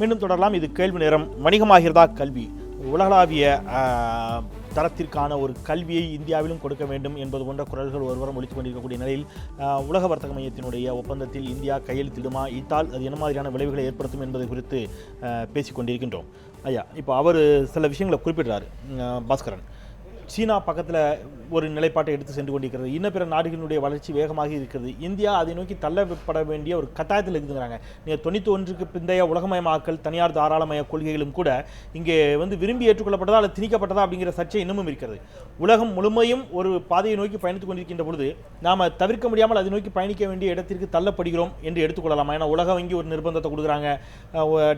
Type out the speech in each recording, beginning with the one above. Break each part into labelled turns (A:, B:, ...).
A: மீண்டும் தொடரலாம். இது கேள்வி நேரம். வணிகமாகிறதா கல்வி? உலகளாவிய தரத்திற்கான ஒரு கல்வியை இந்தியாவிலும் கொடுக்க வேண்டும் என்பது போன்ற குரல்கள் ஒருவரும் ஒழித்து கொண்டிருக்கக்கூடிய நிலையில் உலக வர்த்தக மையத்தினுடைய ஒப்பந்தத்தில் இந்தியா கையெழுத்திடுமா, இட்டால் அது என்ன மாதிரியான விளைவுகளை ஏற்படுத்தும் என்பது குறித்து பேசிக்கொண்டிருக்கின்றோம். ஐயா, இப்போ அவர் சில விஷயங்களை குறிப்பிடுறாரு. பாஸ்கரன், சீனா பக்கத்தில் ஒரு நிலைப்பாட்டை எடுத்து சென்று கொண்டிருக்கிறது. இன்ன பிற நாடுகளினுடைய வளர்ச்சி வேகமாக இருக்கிறது. இந்தியா அதை நோக்கி தள்ளப்பட வேண்டிய ஒரு கட்டாயத்தில் இருக்குதுங்கிறாங்க. நீங்கள் 91க்கு பிந்தைய உலகமயமாக்கல், தனியார் தாராளமய கொள்கைகளும் கூட இங்கே விரும்பி ஏற்றுக்கொள்ளப்பட்டதா அல்லது திணிக்கப்பட்டதா அப்படிங்கிற சர்ச்சை இன்னமும் இருக்கிறது. உலகம் முழுமையும் ஒரு பாதையை நோக்கி பயணித்துக் கொண்டிருக்கின்ற பொழுது நாம் தவிர்க்க முடியாமல் அதை நோக்கி பயணிக்க வேண்டிய இடத்திற்கு தள்ளப்படுகிறோம் என்று எடுத்துக்கொள்ளலாமா? ஏன்னா உலகம் வங்கி ஒரு நிர்பந்தத்தை கொடுக்குறாங்க,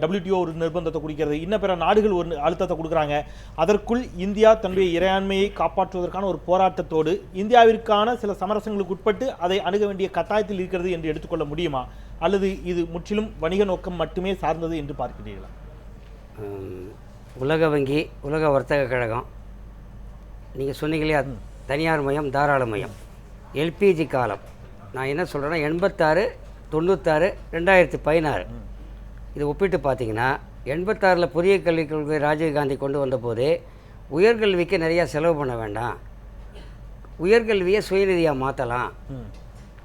A: WTO ஒரு நிர்பந்தத்தை கொடுக்கிறது, இன்ன பிற நாடுகள் ஒரு அழுத்தத்தை கொடுக்குறாங்க. அதற்குள் இந்தியா தன்னுடைய இறையாண்மையை காப்பாற்றுவதற்கான ஒரு போராட்டத்தோடு இந்தியாவிற்கான சில சமரசங்களுக்கு உட்பட்டு அதை அணுக வேண்டிய கட்டாயத்தில் இருக்கிறது என்று எடுத்துக்கொள்ள முடியுமா, அல்லது இது முற்றிலும் வணிக நோக்கம் மட்டுமே சார்ந்தது என்று பார்க்கிறீர்களா?
B: உலக வங்கி, உலக வர்த்தக கழகம், நீங்கள் சொன்னீங்களே தனியார் மயம், தாராள மயம், எல்பிஜி காலம், நான் என்ன சொல்கிறேன்னா 86, 96, 2016 இது ஒப்பிட்டு பார்த்தீங்கன்னா 86 புதிய கல்விக் கொள்கை ராஜீவ்காந்தி கொண்டு வந்தபோதே உயர்கல்விக்கு நிறையா செலவு பண்ண வேண்டாம், உயர்கல்வியை சுயநிதியாக மாற்றலாம்,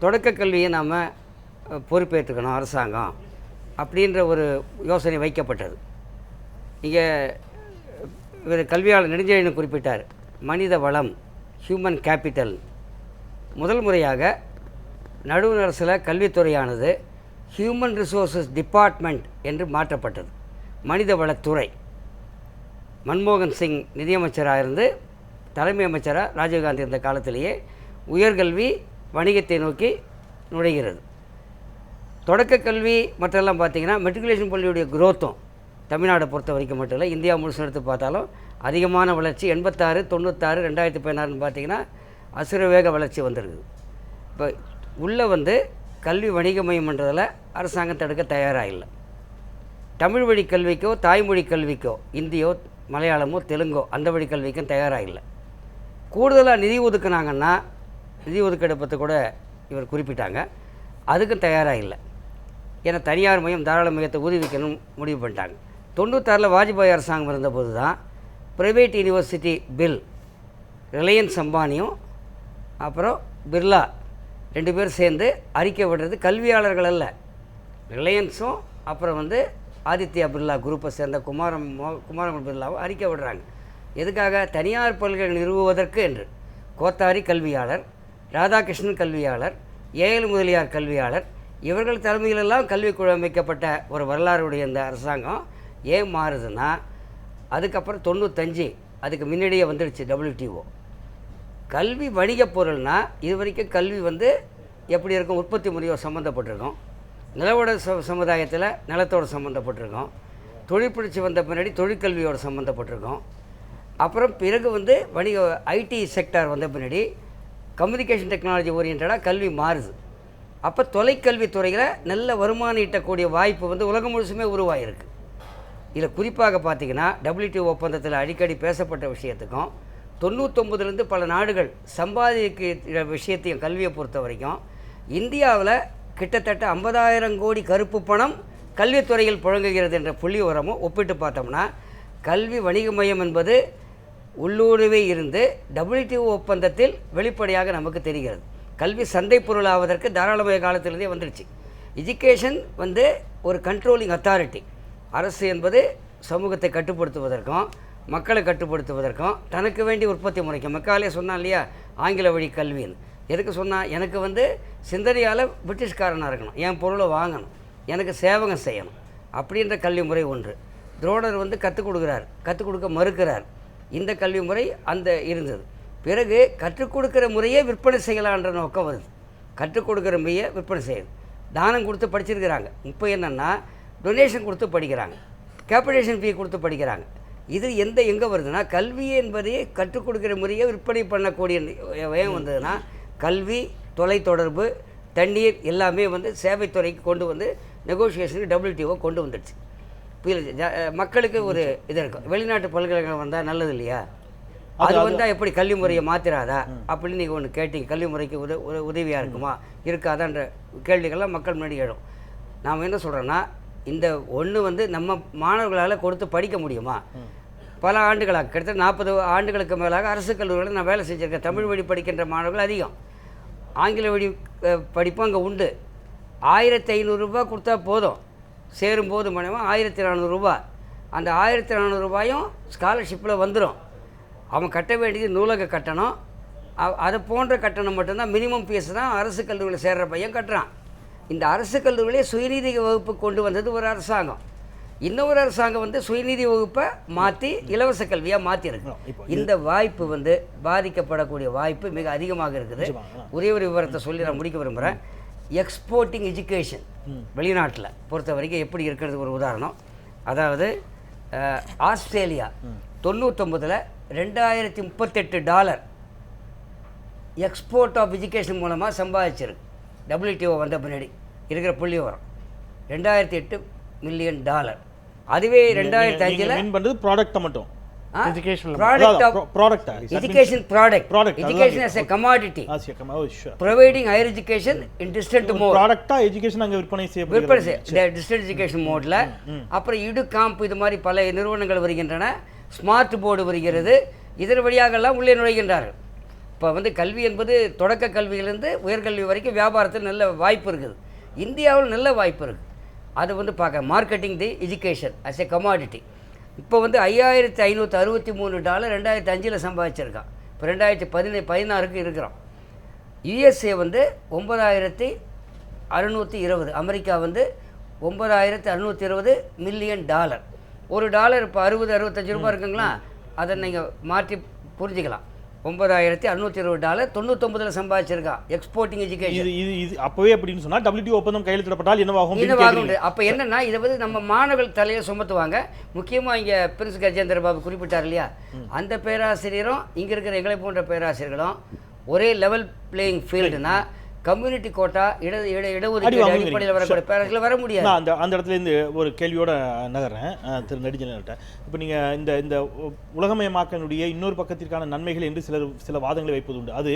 B: தொடக்க கல்வியை நாம் பொறுப்பேற்றுக்கணும் அரசாங்கம் அப்படின்ற ஒரு யோசனை வைக்கப்பட்டது. இங்கே இவர் கல்வியாளர் நெடுஞ்செழியன் குறிப்பிட்டார், மனித வளம், ஹியூமன் கேபிட்டல். முதல் முறையாக நடுவண் அரசில் கல்வித்துறையானது ஹியூமன் ரிசோர்ஸஸ் டிபார்ட்மெண்ட் என்று மாற்றப்பட்டது, மனித வளத்துறை. மன்மோகன் சிங் நிதியமைச்சராக இருந்து தலைமை அமைச்சராக ராஜீவ்காந்தி இருந்த காலத்திலேயே உயர்கல்வி வணிகத்தை நோக்கி நுழைகிறது. தொடக்க கல்வி மற்றெல்லாம் பார்த்திங்கன்னா மெட்ரிகுலேஷன் பள்ளியுடைய குரோத்தும் தமிழ்நாடை பொறுத்த வரைக்கும் மட்டும் இல்லை, இந்தியா முழுசும் எடுத்து பார்த்தாலும் அதிகமான வளர்ச்சி 86, 96, 2016 பார்த்திங்கன்னா அசுரவேக வளர்ச்சி வந்திருக்குது. இப்போ உள்ளே கல்வி வணிகமயம்ன்றதில் அரசாங்கம் தடுக்க தயாராக இல்லை. தமிழ் வழி கல்விக்கோ தாய்மொழி கல்விக்கோ இந்தியோ மலையாளமோ தெலுங்கோ அந்த வழி கல்விக்கும் தயாராக இல்லை. கூடுதலாக நிதி ஒதுக்குனாங்கன்னா, நிதி ஒதுக்கீடு பற்றி கூட இவர் குறிப்பிட்டாங்க, அதுக்கும் தயாராக இல்லை. ஏன்னா தனியார் மையம் தாராள மையத்தை ஊதுவிக்கணும் முடிவு பண்ணிட்டாங்க. 96 வாஜ்பாய் அரசாங்கம் இருந்தபோது தான் ப்ரைவேட் யூனிவர்சிட்டி பில், ரிலையன்ஸ் அம்பானியும் அப்புறம் பிர்லா 2 பேர் சேர்ந்து அறிக்கை விடுறது, கல்வியாளர்கள் அல்ல, ரிலையன்ஸும் அப்புறம் ஆதித்யா பிர்லா குரூப்பை சேர்ந்த குமாரம் பிர்லாவும் அறிக்கை விடுறாங்க. எதுக்காக? தனியார் பல்கலைக்கழகம் நிறுவுவதற்கு என்று. கோத்தாரி கல்வியாளர், ராதாகிருஷ்ணன் கல்வியாளர், ஏஎல் முதலியார் கல்வியாளர், இவர்கள் தலைமையிலெல்லாம் கல்விக்குழு அமைக்கப்பட்ட ஒரு வரலாறுடைய இந்த அரசாங்கம் ஏன் மாறுதுன்னா, அதுக்கப்புறம் 95 அதுக்கு முன்னாடியே வந்துடுச்சு WTO. கல்வி வணிக பொருள்னா இது வரைக்கும் கல்வி எப்படி இருக்கும், உற்பத்தி முறையோடு சம்மந்தப்பட்டிருக்கோம், நிலவோட சமுதாயத்தில் நிலத்தோடு சம்மந்தப்பட்டிருக்கோம், தொழிற்புரட்சி வந்த பின்னாடி தொழிற்கல்வியோடு சம்மந்தப்பட்டிருக்கோம், அப்புறம் பிறகு வணிக ஐடி செக்டார் வந்த பின்னாடி கம்யூனிகேஷன் டெக்னாலஜி ஓரியன்டாக கல்வி மாறுது. அப்போ தொலைக்கல்வி துறையில் நல்ல வருமானம் ஈட்டக்கூடிய வாய்ப்பு உலகம் முழுசுமே உருவாகிருக்கு. இதில் குறிப்பாக பார்த்திங்கன்னா WTO ஒப்பந்தத்தில் அடிக்கடி பேசப்பட்ட விஷயத்துக்கும் 99 பல நாடுகள் சம்பாதிக்கிற விஷயத்தையும் கல்வியை பொறுத்த வரைக்கும் இந்தியாவில் கிட்டத்தட்ட 50,000 கோடி கருப்பு பணம் கல்வித்துறையில் புழங்குகிறது என்ற புள்ளி உரமும் ஒப்பிட்டு பார்த்தோம்னா, கல்வி வணிக மையம் என்பது உள்ளூரவே இருந்து WTO ஒப்பந்தத்தில் வெளிப்படையாக நமக்கு தெரிகிறது. கல்வி சந்தை பொருளாவதற்கு தாராளமய காலத்திலேருந்தே வந்துடுச்சு. எஜுகேஷன் ஒரு கண்ட்ரோலிங் அத்தாரிட்டி. அரசு என்பது சமூகத்தை கட்டுப்படுத்துவதற்கும் மக்களை கட்டுப்படுத்துவதற்கும் தனக்கு வேண்டிய உற்பத்தி முறைக்கும். மெக்காலே சொன்னான் இல்லையா, ஆங்கில வழி கல்வின்னு. எதுக்கு சொன்னால், எனக்கு சிந்தனையால் பிரிட்டிஷ்காரனாக இருக்கணும், என் பொருளை வாங்கணும், எனக்கு சேவகம் செய்யணும் அப்படின்ற கல்வி முறை ஒன்று. துரோணர் கற்றுக் கொடுக்குறார், கற்றுக் கொடுக்க மறுக்கிறார். இந்த கல்வி முறை இருந்தது. பிறகு கற்றுக் கொடுக்குற முறையே விற்பனை செய்யலான்ற நோக்கம் வருது. கற்றுக் கொடுக்குற முறையை விற்பனை செய்யுது. தானம் கொடுத்து படிச்சிருக்கிறாங்க. இப்போ என்னென்னா டொனேஷன் கொடுத்து படிக்கிறாங்க, கேபிடேஷன் ஃபீ கொடுத்து படிக்கிறாங்க. இது எங்கே வருதுன்னா, கல்வி என்பதையே கற்றுக் கொடுக்குற முறையை விற்பனை பண்ணக்கூடிய ஏன் வந்ததுன்னா, கல்வி, தொலைத்தொடர்பு, தண்ணீர் எல்லாமே சேவைத்துறைக்கு கொண்டு நெகோசியேஷனுக்கு WTO கொண்டு வந்துடுச்சு. மக்களுக்கு ஒரு இது இருக்கும், வெளிநாட்டு பல்கலைக்கழகம் வந்தால் நல்லது இல்லையா, அது வந்தால் எப்படி கல்வி முறையை மாற்றிடாதா அப்படின்னு நீங்கள் ஒன்று கேட்டீங்க. கல்வி முறைக்கு உதவியாக இருக்குமா இருக்காதான்ற கேள்விகள்லாம் மக்கள் முன்னாடி எழும். நாம் என்ன சொல்கிறோன்னா, இந்த ஒன்று வந்து நம்ம மாணவர்களால் கொடுத்து படிக்க முடியுமா? பல ஆண்டுகளாக கிட்டத்தட்ட 40 ஆண்டுகளுக்கு மேலாக அரசு கல்லூரிகளில் நான் வேலை செஞ்சுருக்கேன். தமிழ் வழி படிக்கின்ற மாணவர்கள் அதிகம், ஆங்கில வழி படிப்பும் அங்கே உண்டு. 1500 ரூபா கொடுத்தா போதும், சேரும்போது மூலமாக 1400 ரூபா. அந்த 1400 ரூபாயும் ஸ்காலர்ஷிப்பில் வந்துடும். அவன் கட்ட வேண்டியது நூலக கட்டணம், அது போன்ற கட்டணம் மட்டும்தான். மினிமம் ஃபீஸ் தான் அரசு கல்லூரியில் சேர்கிற பையன் கட்டுறான். இந்த அரசு கல்லூரியிலே சுயநிதி வகுப்பு கொண்டு வந்தது ஒரு அரசாங்கம். இன்னொரு அரசாங்கம் வந்து சுயநிதி வகுப்பை மாற்றி இலவச கல்வியாக மாற்றிருக்கு. இந்த வாய்ப்பு வந்து பாதிக்கப்படக்கூடிய வாய்ப்பு மிக அதிகமாக இருக்குது. ஒரே ஒரு விவரத்தை சொல்லி நான் முடிக்க விரும்புகிறேன். எக்ஸ்போர்ட்டிங் எஜுகேஷன் வெளிநாட்டில் பொறுத்த வரைக்கும் எப்படி இருக்கிறது ஒரு உதாரணம். அதாவது ஆஸ்திரேலியா 99 $2038 எக்ஸ்போர்ட் ஆஃப் எஜுகேஷன் மூலமாக சம்பாதிச்சிருக்கு. WTO வந்த பின்னாடி இருக்கிற புள்ளி வரும் $2008 மில்லியன். அதுவே 2005
A: பண்ணுறது ப்ராடக்ட்டை மட்டும்,
B: education
A: product
B: education as a commodity, providing higher education in distant mode.
A: ப்ராடக்ட்டா எஜுகேஷன் அங்கே விற்பனை
B: டிஸ்டன்ட் எஜுகேஷன் மோடில். அப்புறம் இடுகாம்ப் இது மாதிரி பல நிறுவனங்கள் வருகின்றன, ஸ்மார்ட் போர்டு வருகிறது. இதன் வழியாகலாம் உள்ளே நுழைகின்றார்கள். இப்போ வந்து கல்வி என்பது தொடக்க கல்வியிலேருந்து உயர்கல்வி வரைக்கும் வியாபாரத்தில் நல்ல வாய்ப்பு இருக்குது. இந்தியாவில் நல்ல வாய்ப்பு இருக்குது. அது வந்து பார்க்க marketing the education as a commodity. இப்போ வந்து $5563 2005 சம்பாதிச்சிருக்கான். இப்போ 2016 இருக்கிறோம். USA வந்து 9620, அமெரிக்கா வந்து 9620 மில்லியன் டாலர். ஒரு டாலர் இப்போ 60-65 ரூபா இருக்குங்களா? அதை நீங்கள் மாற்றி புரிஞ்சுக்கலாம். $9620 99 சம்பாதிச்சிருக்கான் எக்ஸ்போர்ட்டிங் எஜுகேஷன்.
A: இது அப்பவே அப்படின்னு சொன்னா WTO ஒப்பந்தம் கையெழுத்திடப்பட்டால் என்னவாகும்?
B: அப்போ என்னன்னா இதை வந்து நம்ம மாணவர்கள் தலையில் சுமத்துவாங்க. முக்கியமாக இங்கே பிரின்ஸ் கஜேந்திர பாபு குறிப்பிட்டார் இல்லையா, அந்த பேராசிரியரும் இங்கே இருக்கிற எங்களை போன்ற பேராசிரியர்களும் ஒரே லெவல் பிளேயிங் ஃபீல்டுனா கம்யூனிட்டி கோட்டா இடஒதுக்கீடு அடிப்படையில் வரக்கூடிய பேராசிரியர்கள் வர முடியாது.
A: அந்த இடத்துல இருந்து ஒரு கேள்வியோட நகர்றேன் திரு நெடுஞ்செழியன்கிட்ட. இப்போ நீங்கள் இந்த உலகமயமாக்கனுடைய இன்னொரு பக்கத்திற்கான நன்மைகள் என்று சில வாதங்களை வைப்பது உண்டு. அது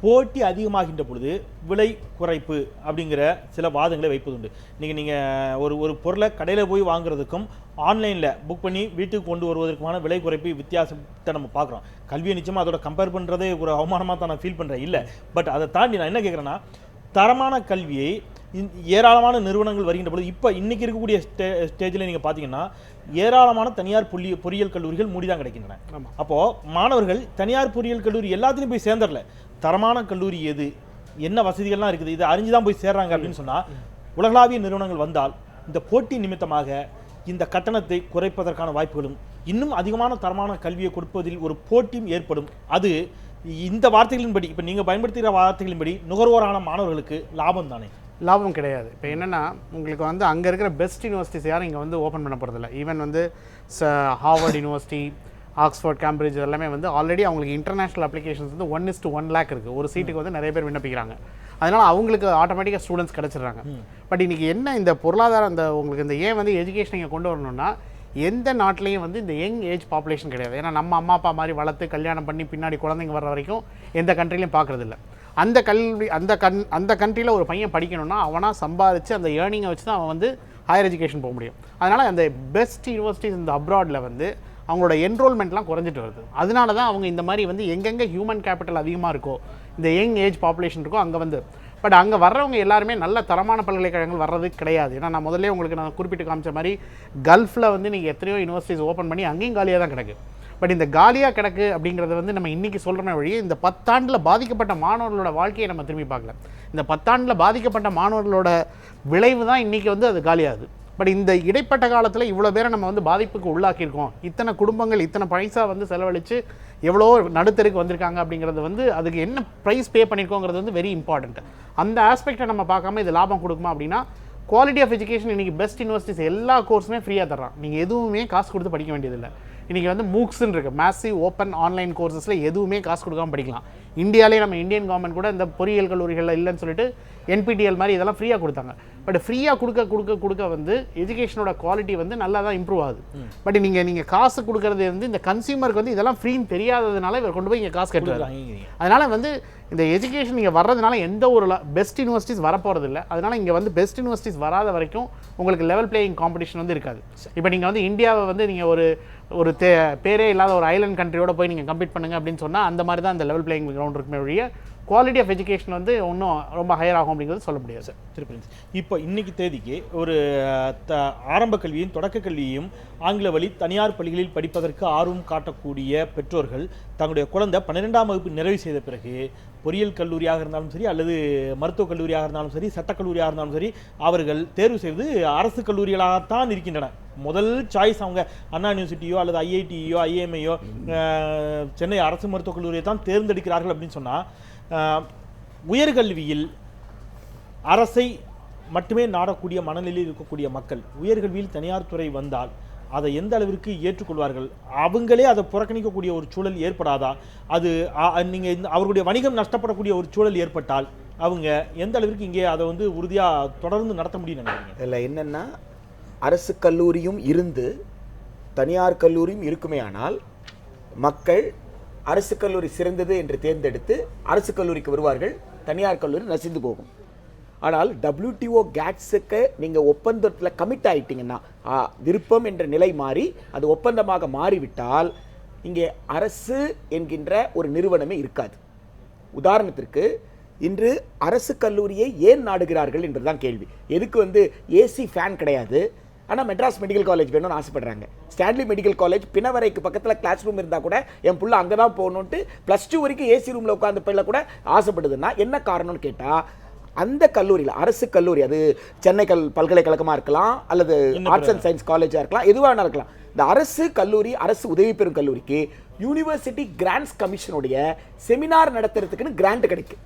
A: போட்டி அதிகமாகின்ற பொழுது விலை குறைப்பு அப்படிங்கிற சில வாதங்களை வைப்பது உண்டு. நீங்கள் ஒரு பொருளை கடையில் போய் வாங்குறதுக்கும் ஆன்லைனில் புக் பண்ணி வீட்டுக்கு கொண்டு வருவதற்குமான விலை குறைப்பு வித்தியாசத்தை நம்ம பார்க்குறோம். கல்வியை நிச்சயமாக அதோட கம்பேர் பண்ணுறதே ஒரு அவமானமாக தான் நான் ஃபீல் பண்ணுறேன். இல்லை, பட் அதை தாண்டி நான் என்ன கேட்குறேன்னா, தரமான கல்வியை ஏராளமான நிறுவனங்கள் வருகின்ற பொழுது இப்போ இன்றைக்கி இருக்கக்கூடிய ஸ்டேஜில் நீங்கள் பார்த்தீங்கன்னா ஏராளமான தனியார் பொறியியல் கல்லூரிகள் மூடிதான் கிடைக்கின்றன. அப்போது மாணவர்கள் தனியார் பொறியியல் கல்லூரி எல்லாத்துலேயும் போய் சேர்ந்துடல. தரமான கல்லூரி எது, என்ன வசதிகள்லாம் இருக்குது, இதை அறிஞ்சு தான் போய் சேர்றாங்க அப்படின்னு சொன்னால் உலகளாவிய நிறுவனங்கள் வந்தால் இந்த போட்டி நிமித்தமாக இந்த கட்டணத்தை குறைப்பதற்கான வாய்ப்புகளும் இன்னும் அதிகமான தரமான கல்வியை கொடுப்பதில் ஒரு போட்டியும் ஏற்படும். அது இந்த வார்த்தைகளின்படி, இப்போ நீங்கள் பயன்படுத்துகிற வார்த்தைகளின்படி நுகர்வோரான மாணவர்களுக்கு லாபம் தானே?
C: லாபம் கிடையாது. இப்போ என்னென்னா, உங்களுக்கு வந்து அங்கே இருக்கிற பெஸ்ட் யூனிவர்சிட்டிஸ் யாரும் இங்கே வந்து ஓப்பன் பண்ண போகிறதில்ல. ஈவன் வந்து ஹார்வர்ட் யூனிவர்சிட்டி, ஆக்ஸ்ஃபோர்ட், கேம்பிரிட்ஜ் எல்லாமே வந்து ஆல்ரெடி அவங்களுக்கு இன்டர்நேஷ்னல் அப்ளிகேஷன்ஸ் வந்து 1:1 lakh இருக்குது. ஒரு சீட்டுக்கு வந்து நிறைய பேர் விண்ணப்பிக்கிறாங்க. அதனால் அவங்களுக்கு ஆட்டோமேட்டிக்காக ஸ்டூடெண்ட்ஸ் கிடச்சிடுறாங்க. பட் இன்றைக்கி என்ன இந்த பொருளாதாரம், இந்த உங்களுக்கு இந்த ஏன் வந்து எஜுகேஷன் இங்கே கொண்டு வரணும்னா, எந்த நாட்டிலையும் வந்து இந்த யங் ஏஜ் பாப்புலேஷன் கிடையாது. ஏன்னா நம்ம அம்மா அப்பா மாதிரி வளர்த்து கல்யாணம் பண்ணி பின்னாடி குழந்தைங்க வர்ற வரைக்கும் எந்த கண்ட்ரிலையும் பார்க்குறதில்ல. அந்த கல்வி அந்த கண்ட்ரியில் ஒரு பையன் படிக்கணும்னா அவனாக சம்பாதிச்சு அந்த ஏர்னிங்கை வச்சு தான் அவன் வந்து ஹையர் எஜுகேஷன் போக முடியும். அதனால் அந்த பெஸ்ட் யூனிவர்சிட்டிஸ் இந்த அப்ராடில் வந்து அவங்களோட என்ரோல்மெண்ட்லாம் குறைஞ்சிட்டு வருது. அதனால தான் அவங்க இந்த மாதிரி வந்து எங்கெங்கே ஹியூமன் கேபிட்டல் அதிகமாக இருக்கோ, இந்த யங் ஏஜ் பாப்புலேஷன் இருக்கோ அங்கே வந்து. பட் அங்கே வர்றவங்க எல்லாருமே நல்ல தரமான பல்கலைக்கழகங்கள் வர்றது கிடையாது. ஏன்னா நான் முதல்ல உங்களுக்கு நான் குறிப்பிட்டு காமிச்ச மாதிரி கல்ஃபில் வந்து நீங்கள் எத்தனையோ யூனிவர்சிட்டிஸ் ஓப்பன் பண்ணி அங்கேயும் காலியாக தான் கிடக்கு. பட் இந்த காலியாக கிடக்கு அப்படிங்கிறத வந்து நம்ம இன்றைக்கி சொல்கிறோமே வழியே இந்த 10 ஆண்டில் பாதிக்கப்பட்ட மாணவர்களோட வாழ்க்கையை நம்ம திரும்பி பார்க்கல. இந்த 10 ஆண்டில் பாதிக்கப்பட்ட மாணவர்களோட விளைவு தான் இன்றைக்கி வந்து அது காலியாகுது. பட் இந்த இடைப்பட்ட காலத்தில் இவ்வளோ பேரை நம்ம வந்து பாதிப்புக்கு உள்ளாக்கியிருக்கோம். இத்தனை குடும்பங்கள் இத்தனை பைசா வந்து செலவழித்து எவ்வளோ நடுத்தருக்கு வந்திருக்காங்க அப்படிங்கிறது வந்து அதுக்கு என்ன ப்ரைஸ் பே பண்ணியிருக்கோங்கிறது வந்து வெரி இம்பார்ட்டண்ட். அந்த ஆஸ்பெக்டை நம்ம பார்க்காம இது லாபம் கொடுக்குமா அப்படின்னா, குவாலிட்டி ஆஃப் எஜுகேஷன் இன்றைக்கி பெஸ்ட் யூனிவர்சிட்டிஸ் எல்லா கோர்ஸுமே ஃப்ரீயாக தர்றான். நீங்கள் எதுவுமே காசு கொடுத்து படிக்க வேண்டியதில்லை. இன்றைக்கி வந்து மூக்ஸ்ன்னு இருக்குது, மேசிவ் ஓப்பன் ஆன்லைன் கோர்சஸில் எதுவுமே காசு கொடுக்காமல் படிக்கலாம். இந்தியாவிலே நம்ம இந்தியன் கவர்மெண்ட் கூட இந்த பொறியியல் கல்லூரிகளில் இல்லைன்னு சொல்லிட்டு NPTEL மாதிரி இதெல்லாம் ஃப்ரீயாக கொடுத்தாங்க. பட் ஃப்ரீயாக கொடுக்க வந்து எஜுகேஷனோட குவாலிட்டி வந்து நல்லா தான் இம்ப்ரூவ் ஆகுது. பட் நீங்கள் காசு கொடுக்கறது வந்து இந்த கன்சியூமருக்கு வந்து இதெல்லாம் ஃப்ரீன்னு தெரியாததுனால இவர் கொண்டு போய் இங்கே காசு கட்டுறாரு. அதனால் வந்து இந்த எஜுகேஷன் நீங்கள் வர்றதுனால எந்த ஒரு பெஸ்ட் யூனிவர்சிட்டிஸ் வரப்போகிறது இல்லை. அதனால் இங்கே வந்து பெஸ்ட் யூனிவர்சிட்டிஸ் வராத வரைக்கும் உங்களுக்கு லெவல் பிளேயிங் காம்படிஷன் வந்து இருக்காது. இப்போ நீங்கள் வந்து இந்தியாவை வந்து நீங்கள் ஒரு பேரே இல்லாத ஒரு ஐலண்ட் கண்ட்ரியோட போய் நீங்கள் கம்பீட் பண்ணுங்க அப்படின்னு சொன்னால் அந்த மாதிரி தான் அந்த லெவல் பிளேயிங் கிரவுண்ட் இருக்குமே ஒழிய குவாலிட்டி ஆஃப் எஜுகேஷன் வந்து இன்னும் ரொம்ப ஹையர் ஆகும் அப்படிங்கிறது சொல்ல முடியாது சார்.
A: சரி, இப்போ இன்னைக்கு தேதிக்கு ஒரு ஆரம்ப கல்வியும் தொடக்க கல்வியையும் ஆங்கில வழி தனியார் பள்ளிகளில் படிப்பதற்கு ஆர்வம் காட்டக்கூடிய பெற்றோர்கள் தங்களுடைய குழந்தை 12ஆம் வகுப்பு நிறைவு செய்த பிறகு பொறியியல் கல்லூரியாக இருந்தாலும் சரி அல்லது மருத்துவக் கல்லூரியாக இருந்தாலும் சரி சட்டக்கல்லூரியாக இருந்தாலும் சரி அவர்கள் தேர்வு செய்வது அரசு கல்லூரிகளாகத்தான் இருக்கின்றன. முதல் சாய்ஸ் அவங்க அண்ணா யூனிவர்சிட்டியோ அல்லது ஐஐடியோ ஐஎம்ஐயோ சென்னை அரசு மருத்துவக் கல்லூரியை தான் தேர்ந்தெடுக்கிறார்கள் அப்படின்னு சொன்னால் உயர்கல்வியில் அரசை மட்டுமே நாடக்கூடிய மனநிலையில் இருக்கக்கூடிய மக்கள் உயர்கல்வியில் தனியார் துறை வந்தால் அதை எந்த அளவிற்கு ஏற்றுக்கொள்வார்கள்? அவங்களே அதை புறக்கணிக்கக்கூடிய ஒரு சூழல் ஏற்படாதா? அது நீங்கள் அவர்களுடைய வணிகம் நஷ்டப்படக்கூடிய ஒரு சூழல் ஏற்பட்டால் அவங்க எந்த அளவிற்கு இங்கே அதை வந்து உறுதியாக தொடர்ந்து நடத்த முடியும் நினைக்கிறீங்க?
D: இதில் என்னென்னா அரசு கல்லூரியும் இருந்து தனியார் கல்லூரியும் இருக்குமே ஆனால் மக்கள் அரசு கல்லூரி சிறந்தது என்று தேர்ந்தெடுத்து அரசு கல்லூரிக்கு வருவார்கள், தனியார் கல்லூரி நசிந்து போகும். ஆனால் WTO கேட்ஸுக்கு நீங்கள் ஒப்பந்தத்தில் கமிட் ஆகிட்டீங்கன்னா விருப்பம் என்ற நிலை மாறி அது ஒப்பந்தமாக மாறிவிட்டால் இங்கே அரசு என்கின்ற ஒரு நிறுவனமே இருக்காது. உதாரணத்திற்கு இன்று அரசு கல்லூரியை ஏன் நாடுகிறார்கள் என்பதுதான் கேள்வி. எதுக்கு வந்து ஏசி ஃபேன் கிடையாது, ஆனால் மெட்ராஸ் மெடிக்கல் காலேஜ் வேணும்னு ஆசைப்படுறாங்க. ஸ்டான்லி மெடிக்கல் காலேஜ் பிணவரைக்கு பக்கத்தில் கிளாஸ் ரூம் இருந்தால் கூட என் புள்ள அங்கே தான் போகணுன்ட்டு +2 வரைக்கும் ஏசி ரூமில் உட்காந்து பிள்ளை கூட ஆசைப்படுதுன்னா என்ன காரணம்னு கேட்டால் அந்த கல்லூரியில் அரசு கல்லூரி அது சென்னை பல்கலைக்கழகமாக இருக்கலாம் அல்லது ஆர்ட்ஸ் அண்ட் சயின்ஸ் காலேஜாக இருக்கலாம், எதுவாக இருக்கலாம். இந்த அரசு கல்லூரி அரசு உதவி பெறும் கல்லூரிக்கு யூனிவர்சிட்டி கிராண்ட்ஸ் கமிஷனுடைய செமினார் நடத்துறதுக்குன்னு கிராண்ட் கிடைக்கும்.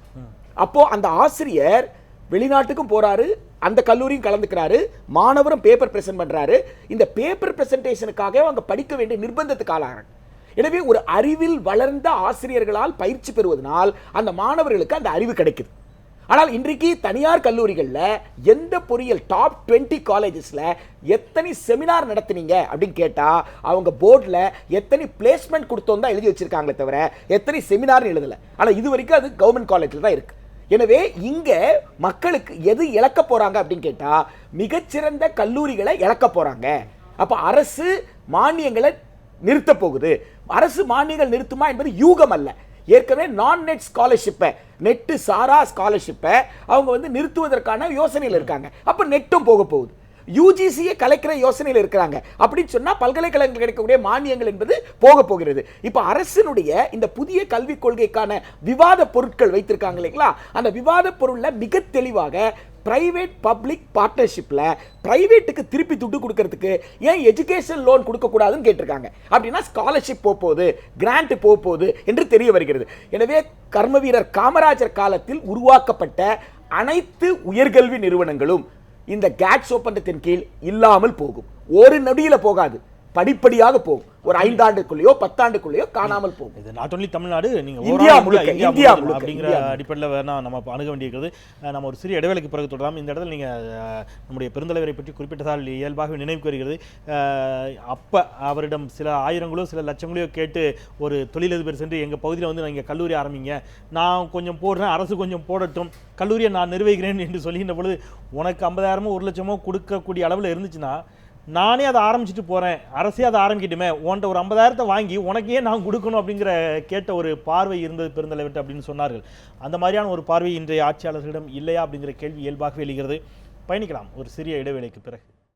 D: அப்போ அந்த ஆசிரியர் வெளிநாட்டுக்கும் போறாரு, அந்த கல்லூரியும் கலந்துக்கிறாரு, மாணவரும் பேப்பர் பிரசன்ட் பண்றாரு. இந்த பேப்பர் பிரசன்டேஷனுக்காக அவங்க படிக்க வேண்டிய நிர்பந்தத்துக்கு ஆளாகிறாங்க. எனவே ஒரு அறிவில் வளர்ந்த ஆசிரியர்களால் பயிற்சி பெறுவதனால் அந்த மாணவர்களுக்கு அந்த அறிவு கிடைக்குது. ஆனால் இன்றைக்கு தனியார் கல்லூரிகளில் எந்த பொறியியல் டாப் 20 காலேஜஸ்ல எத்தனை செமினார் நடத்தினீங்க அப்படின்னு கேட்டால் அவங்க போர்டில் எத்தனை பிளேஸ்மெண்ட் கொடுத்தோம் தான் எழுதி வச்சிருக்காங்களே தவிர எத்தனை செமினார்னு எழுதலை. ஆனால் இது வரைக்கும் அது கவர்மெண்ட் காலேஜில் தான் இருக்கு. எனவே இங்க மக்களுக்கு எது இழக்க போறாங்க அப்படின்னு கேட்டா மிகச்சிறந்த கல்லூரிகளை இழக்க போறாங்க. அப்ப அரசு மானியங்களை நிறுத்த போகுது. அரசு மானியங்கள் நிறுத்துமா என்பது யூகம் அல்ல. ஏற்கனவே நான் நெட் ஸ்காலர்ஷிப்பை நெட்டு சாரா ஸ்காலர்ஷிப்பை அவங்க வந்து நிறுத்துவதற்கான யோசனையில் இருக்காங்க. அப்ப நெட்டும் போக போகுது. யூஜிசியை கலைக்கிற யோசனையில் இருக்கிறாங்க. அப்படின்னு சொன்னா பல்கலைக்கழகங்கள் கிடைக்கக்கூடிய மானியங்கள் என்பது போக போகிறது. இப்ப அரசினுடைய இந்த புதிய கல்விக் கொள்கைக்கான விவாத பொருட்கள் வைத்திருக்காங்க இல்லைங்களா, அந்த விவாத பொருள்ல மிக தெளிவாக பிரைவேட் பப்ளிக் பார்ட்னர்ஷிப்ல பிரைவேட்டுக்கு திருப்பி துட்டு கொடுக்கறதுக்கு ஏன் எஜுகேஷன் லோன் கொடுக்க கூடாதுன்னு கேட்டிருக்காங்க. அப்படின்னா ஸ்காலர்ஷிப் போகுது, கிராண்ட் போகுது என்று தெரிய வருகிறது. எனவே கர்மவீரர் காமராஜர் காலத்தில் உருவாக்கப்பட்ட அனைத்து உயர்கல்வி நிறுவனங்களும் இந்த கேட்ஸ் ஒப்பந்தத்தின் கீழ் இல்லாமல் போகும். ஒரு நொடியில போகாது, படிப்படியாக போகும். ஒரு 5 ஆண்டுக்குள்ளேயோ 10 ஆண்டுக்குள்ளேயோ காணாமல் போகும்.
A: இது நாட் ஒன்லி தமிழ்நாடு, நீங்க
C: இந்தியா முழுக்க
A: அப்படிங்கிற அடிப்படையில் வேணா நம்ம அணுக வேண்டியிருக்கிறது. நம்ம ஒரு சிறிய இடைவேளைக்கு பிறகு தொடரலாம். இந்த இடத்துல நீங்க நம்முடைய பெருந்தலைவரை பற்றி குறிப்பிட்டதால் இயல்பாகவே நினைவுக்கு வருகிறது. அப்ப அவரிடம் சில ஆயிரங்களோ சில லட்சங்களோ கேட்டு ஒரு தொழிலதிபர் சென்று எங்க பகுதியில் வந்து நீங்க கல்லூரி ஆரம்பிங்க, நான் கொஞ்சம் போடுறேன், அரசு கொஞ்சம் போடட்டும், கல்லூரியை நான் நிர்வகிக்கிறேன் என்று சொல்லுகின்ற பொழுது உனக்கு 50,000மோ 1,00,000மோ கொடுக்கக்கூடிய அளவில் இருந்துச்சுன்னா நானே அதை ஆரம்பிச்சுட்டு போகிறேன், அரசே அதை ஆரம்பிக்கிட்டுமே, உன்ட்ட ஒரு 50,000 வாங்கி உனக்கே நான் கொடுக்கணும் அப்படிங்கிற கேட்ட ஒரு பார்வை இருந்தது பெருந்தலைவர்கிட்ட அப்படின்னு சொன்னார்கள். அந்த மாதிரியான ஒரு பார்வை இன்றைய ஆட்சியாளர்களிடம் இல்லையா அப்படிங்கிற கேள்வி இயல்பாகவே எழுகிறது. பயணிக்கலாம் ஒரு சிறிய இடைவேளைக்கு பிறகு.